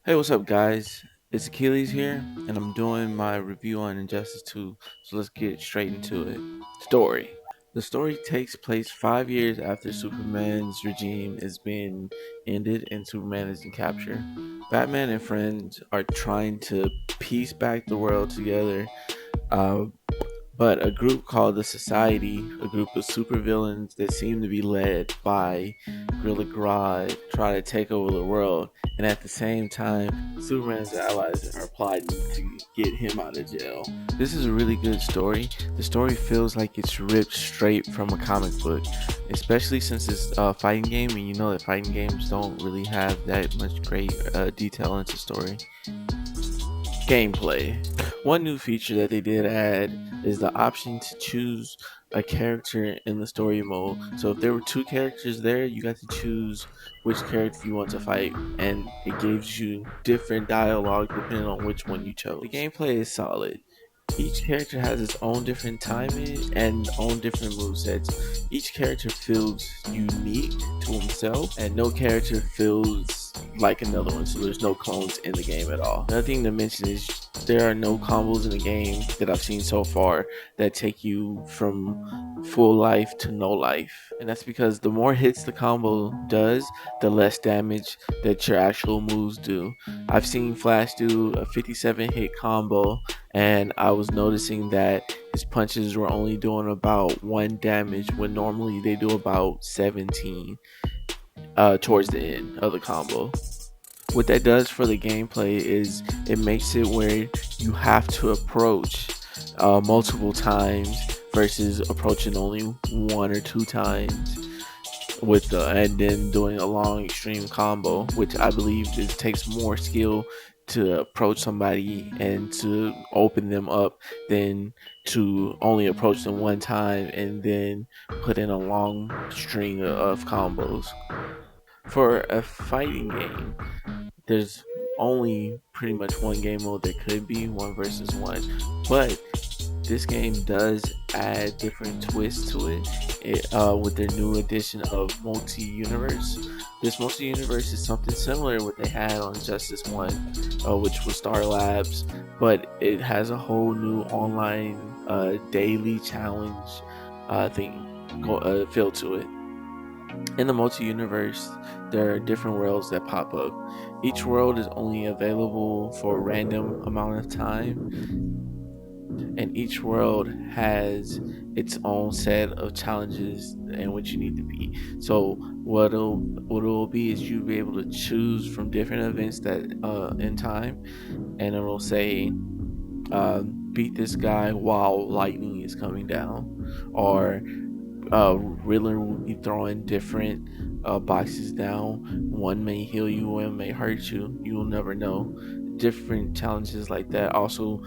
Hey, what's up, guys? It's Akeyles here, and I'm doing my review on Injustice 2. So let's get straight into it. Story. The story takes place 5 years after Superman's regime is being ended and Superman is in capture. Batman and friends are trying to piece back the world together, uh, but a group called the Society, a group of supervillains that seem to be led by Gorilla Grodd, try to take over the world. And at the same time, Superman's allies are plotting to get him out of jail. This is a really good story. The story feels like it's ripped straight from a comic book, especially since it's a fighting game, and you know that fighting games don't really have that much great detail into story. Gameplay. One new feature that they did add is the option to choose a character in the story mode. So if there were two characters there, you got to choose which character you want to fight, and it gives you different dialogue depending on which one you chose. The gameplay is solid. Each character has its own different timing and own different movesets. Each character feels unique to himself, and no character feels like another one, so there's no clones in the game at all. Another thing to mention is there are no combos in the game that I've seen so far that take you from full life to no life, and that's because the more hits the combo does, the less damage that your actual moves do. I've seen Flash do a 57 hit combo, and I was noticing that his punches were only doing about 1 damage when normally they do about 17 towards the end of the combo. What that does for the gameplay is it makes it where you have to approach multiple times versus approaching only 1 or 2 times with and then doing a long extreme combo, which I believe takes more skill to approach somebody and to open them up than to only approach them one time and then put in a long string of combos. For a fighting game, there's only pretty much one game mode that could be 1 versus 1, but this game does add different twists to with their new edition of multi-universe. This multi-universe is something similar to what they had on Justice 1, which was Star Labs, but it has a whole new online daily challenge feel to it. In the multi-universe, there are different worlds that pop up. Each world is only available for a random amount of time, and each world has its own set of challenges in which you need to beat. So what it'll be is you'll be able to choose from different events that in time, and it'll say beat this guy while lightning is coming down, or Riddler will be throwing different boxes down. One may heal you, one may hurt you. You will never know. Different challenges like that. Also,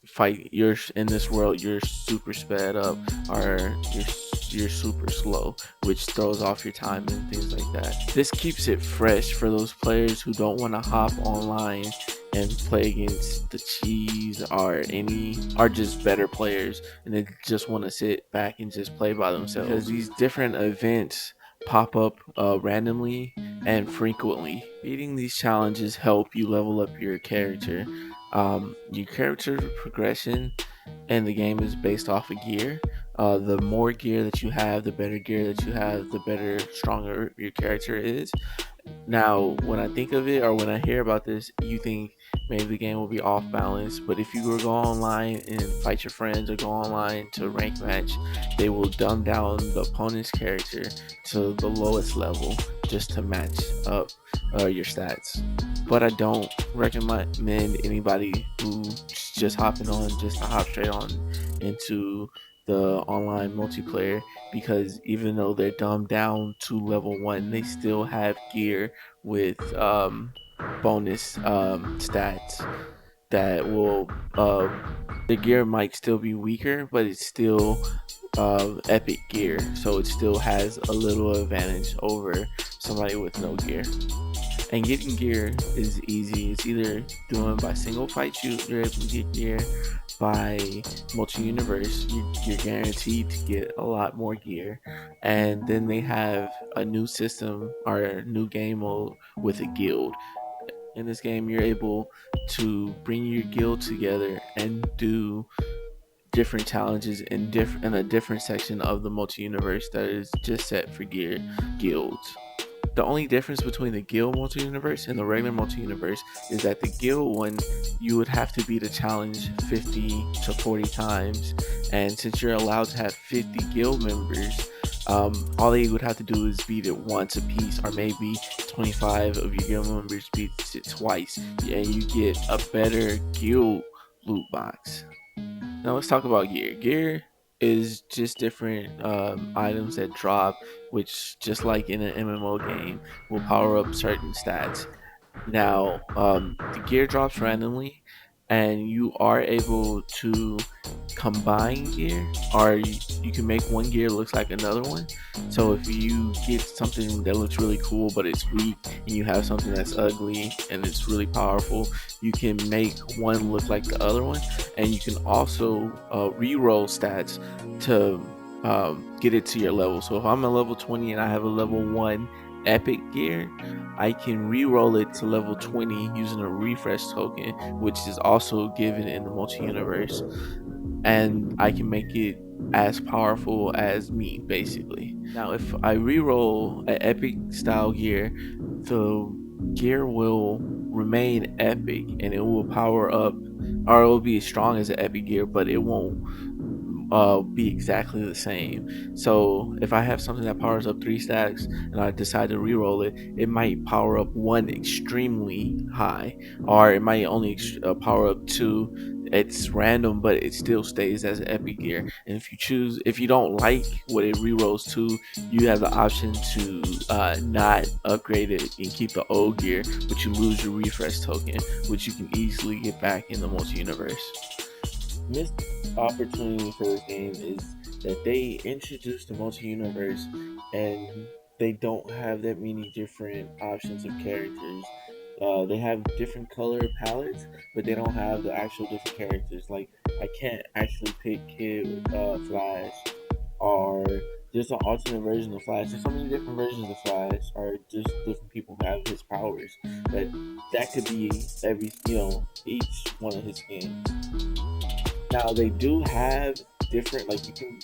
fight. You're in this world. You're super sped up, or you're super slow, which throws off your time and things like that. This keeps it fresh for those players who don't want to hop online and play against the cheese or just better players, and they just want to sit back and just play by themselves, because these different events pop up randomly and frequently. Beating these challenges help you level up your character. Your character progression in the game is based off of gear. The more gear that you have, the better gear that you have, the better, stronger your character is. Now, when I think of it, or when I hear about this, you think maybe the game will be off balance. But if you were to go online and fight your friends, or go online to rank match, they will dumb down the opponent's character to the lowest level just to match up your stats. But I don't recommend anybody who's just hopping on just to hop straight on into the online multiplayer, because even though they're dumbed down to level 1, they still have gear with bonus stats that will the gear might still be weaker, but it's still epic gear, so it still has a little advantage over somebody with no gear. And getting gear is easy. It's either doing by single fight you're able to get gear. By multi-universe, you're guaranteed to get a lot more gear. And then they have a new system or a new game mode with a guild. In this game, you're able to bring your guild together and do different challenges in a different section of the multi-universe that is just set for gear guilds. The only difference between the guild multi-universe and the regular multi-universe is that the guild one, you would have to beat a challenge 50 to 40 times, and since you're allowed to have 50 guild members, all they would have to do is beat it once a piece, or maybe 25 of your guild members beats it twice, and you get a better guild loot box. Now let's talk about gear. Gear is just different items that drop, which just like in an MMO game, will power up certain stats. Now, the gear drops randomly, and you are able to combine gear, or you can make one gear looks like another one. So if you get something that looks really cool but it's weak, and you have something that's ugly and it's really powerful, you can make one look like the other one, and you can also re-roll stats to get it to your level. So if I'm a level 20 and I have a level 1 epic gear, I can re-roll it to level 20 using a refresh token, which is also given in the multi-universe, and I can make it as powerful as me, basically. Now if I re-roll an epic style gear, the gear will remain epic and it will power up, or it will be as strong as an epic gear, but it won't be exactly the same. So if I have something that powers up 3 stacks and I decide to re-roll it, it might power up 1 extremely high, or it might only power up 2. It's random, but it still stays as an epic gear. And if you don't like what it re-rolls to, you have the option to not upgrade it and keep the old gear, but you lose your refresh token, which you can easily get back in the multi-universe. Missed opportunity for this game is that they introduced the multi-universe and they don't have that many different options of characters. They have different color palettes, but they don't have the actual different characters. Like, I can't actually pick Kid Flash, or there's an alternate version of Flash. There's so many different versions of Flash, or just different people who have his powers. But that could be each one of his skins. Now they do have different, like you can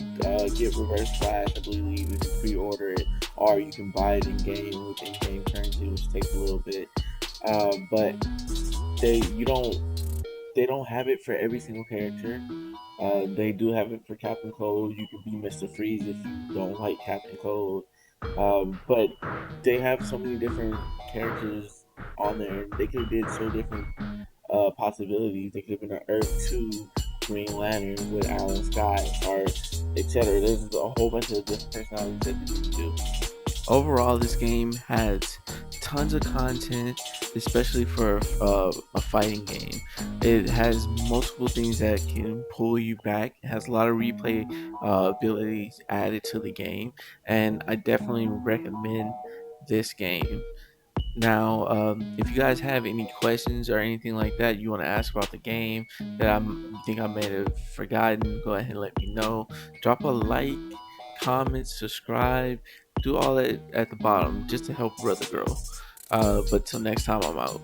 get Reverse Flash, I believe, if you pre-order it, or you can buy it in game with in-game currency, which takes a little bit. But they don't have it for every single character. They do have it for Captain Cold. You can be Mr. Freeze if you don't like Captain Cold. But they have so many different characters on there. They could have did so different possibilities. They could have been an Earth 2 Green Lantern with Alan Scott, or etc. There's a whole bunch of different personalities that they can do. Overall, this game has tons of content, especially for a fighting game. It has multiple things that can pull you back. It has a lot of replay abilities added to the game, and I definitely recommend this game. Now, if you guys have any questions or anything like that you want to ask about the game that you think I may have forgotten, go ahead and let me know. Drop a like, comment, subscribe, do all that at the bottom just to help brother grow. But till next time, I'm out.